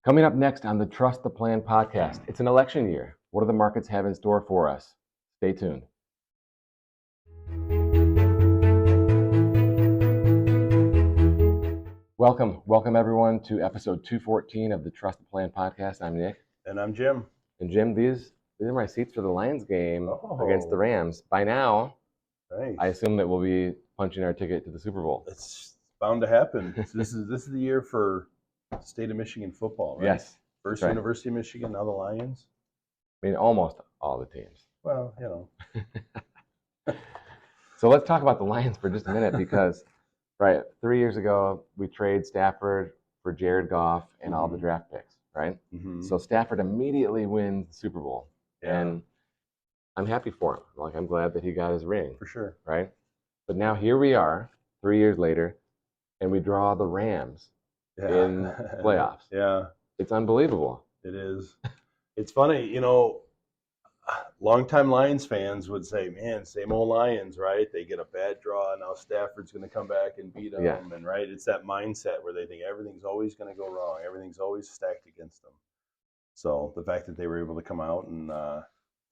Coming up next on the Trust the Plan podcast, it's an election year. What do the markets have in store for us? Stay tuned. Welcome everyone to episode 214 of the Trust the Plan podcast. I'm Nick. And I'm Jim. And Jim, these are my seats for the Lions game against the Rams. By now, nice. I assume that we'll be punching our ticket to the Super Bowl. It's bound to happen. This is the year for state of Michigan football, right? Yes. First right. University of Michigan, now the Lions. I mean, almost all the teams. Well, you know. So let's talk about the Lions for just a minute because, right, 3 years ago, we traded Stafford for Jared Goff and all the draft picks, right? Mm-hmm. So Stafford immediately wins the Super Bowl. Yeah. And I'm happy for him. Like, I'm glad that he got his ring. For sure. Right? But now here we are, 3 years later, and we draw the Rams in playoffs. Yeah. It's unbelievable. It is. It's funny, you know, longtime Lions fans would say, man, same old Lions, right? They get a bad draw, now Stafford's going to come back and beat them. Yeah. And, right, it's that mindset where they think everything's always going to go wrong. Everything's always stacked against them. So the fact that they were able to come out and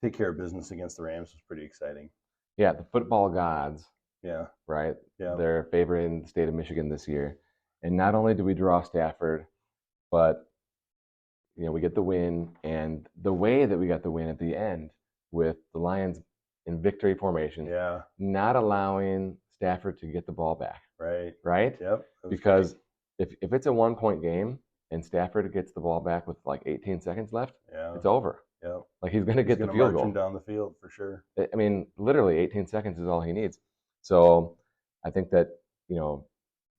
take care of business against the Rams was pretty exciting. Yeah, the football gods, Yeah. right? Yeah. They're favoring the state of Michigan this year. And not only do we draw Stafford, but you know, we get the win, and the way that we got the win at the end with the Lions in victory formation, Yeah. not allowing Stafford to get the ball back. Right. Right? Yep. Because if it's a 1-point game and Stafford gets the ball back with like 18 seconds left, yeah, it's over. Yep. Like he's going to get the field goal. Him down the field for sure. I mean, literally 18 seconds is all he needs. So I think that, you know,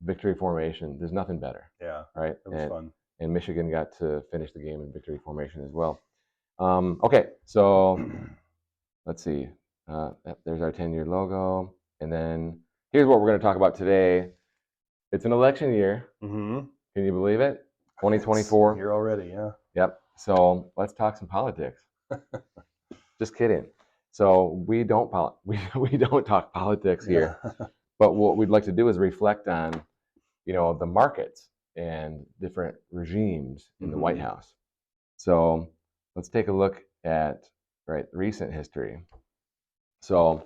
victory formation, there's nothing better. Yeah. Right? It was fun. And Michigan got to finish the game in victory formation as well. Okay, so let's see. There's our 10-year logo. And then here's what we're going to talk about today. It's an election year. Mm-hmm. Can you believe it? 2024. Here already, yeah. Yep. So let's talk some politics. Just kidding. So we don't talk politics here. Yeah. But what we'd like to do is reflect on, you know, the markets and different regimes in the White House. So let's take a look at recent history. So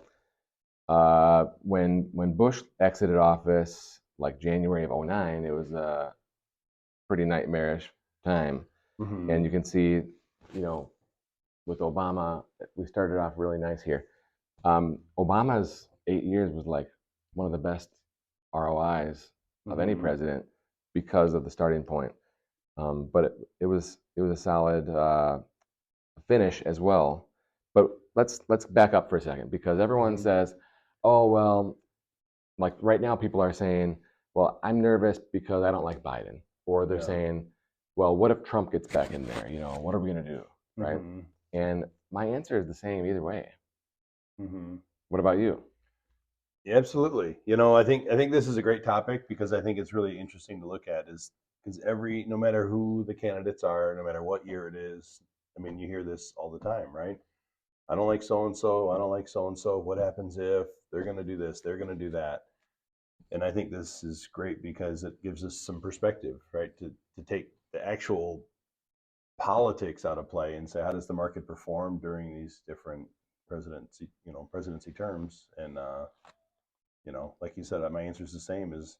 when Bush exited office, like January of 2009, it was a pretty nightmarish time. Mm-hmm. And you can see, you know, with Obama, we started off really nice here. Obama's 8 years was like one of the best ROIs of any president because of the starting point. But it was a solid finish as well. But let's back up for a second, because everyone says, oh, well, like right now people are saying, well, I'm nervous because I don't like Biden. Or they're saying, well, what if Trump gets back in there? You know, what are we going to do? Right? Mm-hmm. And my answer is the same either way. Mm-hmm. What about you? Yeah, absolutely. You know, I think this is a great topic because I think it's really interesting to look at is because no matter who the candidates are, no matter what year it is, I mean, you hear this all the time, right? I don't like so-and-so. I don't like so-and-so. What happens if they're going to do this? They're going to do that. And I think this is great because it gives us some perspective, right? To take the actual politics out of play and say, how does the market perform during these different presidency terms? And, you know, like you said, my answer is the same, is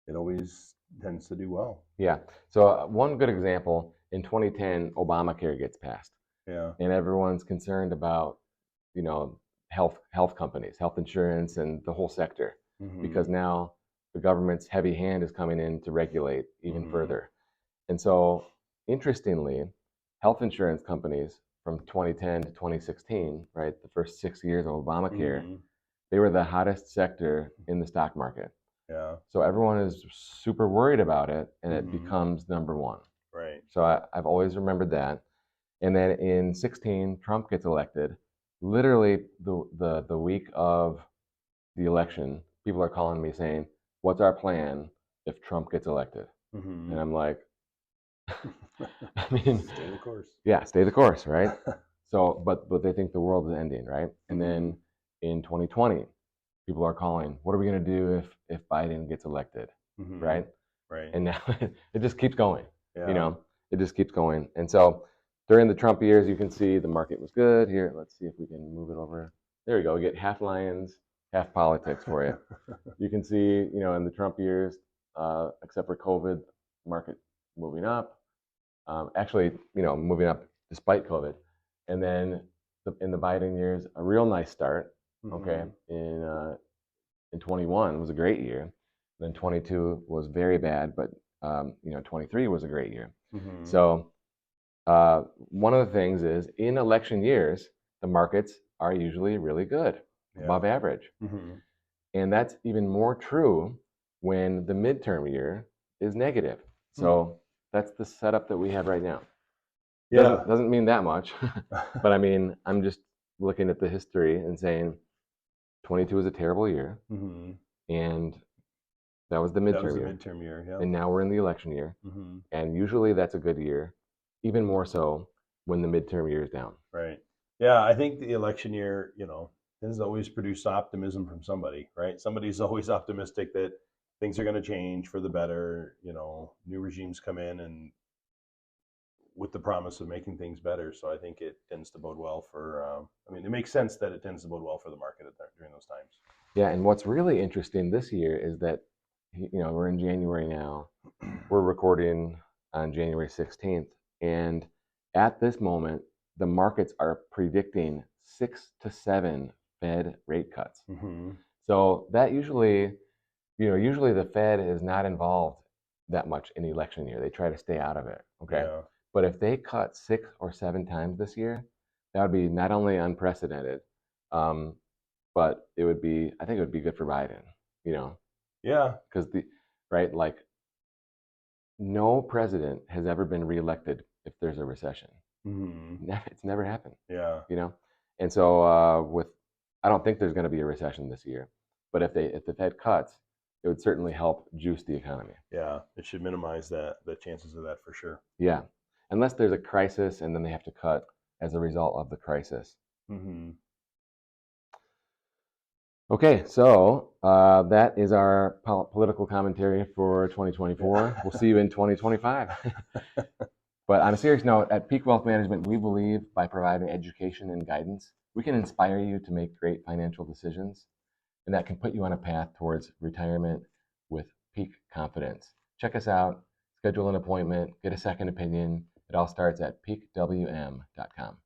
it always tends to do well. Yeah. So one good example, in 2010, Obamacare gets passed. Yeah. And everyone's concerned about, you know, health companies, health insurance, and the whole sector, because now the government's heavy hand is coming in to regulate even further. And so, interestingly, health insurance companies from 2010 to 2016, right, the first 6 years of Obamacare, they were the hottest sector in the stock market. Yeah. So everyone is super worried about it, and it becomes number one. Right. So I've always remembered that. And then in 2016, Trump gets elected. Literally the week of the election, people are calling me saying, what's our plan if Trump gets elected? And I'm like, I mean, stay the course. Yeah, stay the course, right? So, but they think the world is ending, right? And then in 2020, people are calling, what are we going to do if Biden gets elected, right? Right. And now it just keeps going, Yeah. you know? It just keeps going. And so during the Trump years, you can see the market was good. Here, let's see if we can move it over. There we go. We get half lions, half politics for you. You can see, in the Trump years, except for COVID, market moving up. Actually, moving up despite COVID. And then in the Biden years, a real nice start. Okay, in 21 was a great year. Then 22 was very bad, but 23 was a great year. So one of the things is in election years, the markets are usually really good, above average. And that's even more true when the midterm year is negative. So that's the setup that we have right now. Doesn't mean that much, but I mean, I'm just looking at the history and saying 22 was a terrible year, and that was the midterm year. Yeah. And now we're in the election year, and usually that's a good year, even more so when the midterm year is down. Right. Yeah, I think the election year, has always produced optimism from somebody, right? Somebody's always optimistic that things are going to change for the better. New regimes come in and with the promise of making things better. So I think it tends to bode well for. It makes sense that it tends to bode well for the market during those times. Yeah, and what's really interesting this year is that we're in January now. We're recording on January 16th, and at this moment, the markets are predicting 6 to 7 Fed rate cuts. So that usually the Fed is not involved that much in the election year. They try to stay out of it. Okay. Yeah. But if they cut 6 or 7 times this year, that would be not only unprecedented, but I think it would be good for Biden, Yeah. Because no president has ever been reelected if there's a recession. It's never happened. Yeah. And so I don't think there's going to be a recession this year, but if the Fed cuts, it would certainly help juice the economy. Yeah, it should minimize the chances of that for sure. Yeah, unless there's a crisis and then they have to cut as a result of the crisis. Okay, so that is our political commentary for 2024. We'll see you in 2025. But on a serious note, at Peak Wealth Management, we believe by providing education and guidance, we can inspire you to make great financial decisions, and that can put you on a path towards retirement with peak confidence. Check us out, schedule an appointment, get a second opinion. It all starts at peakwm.com.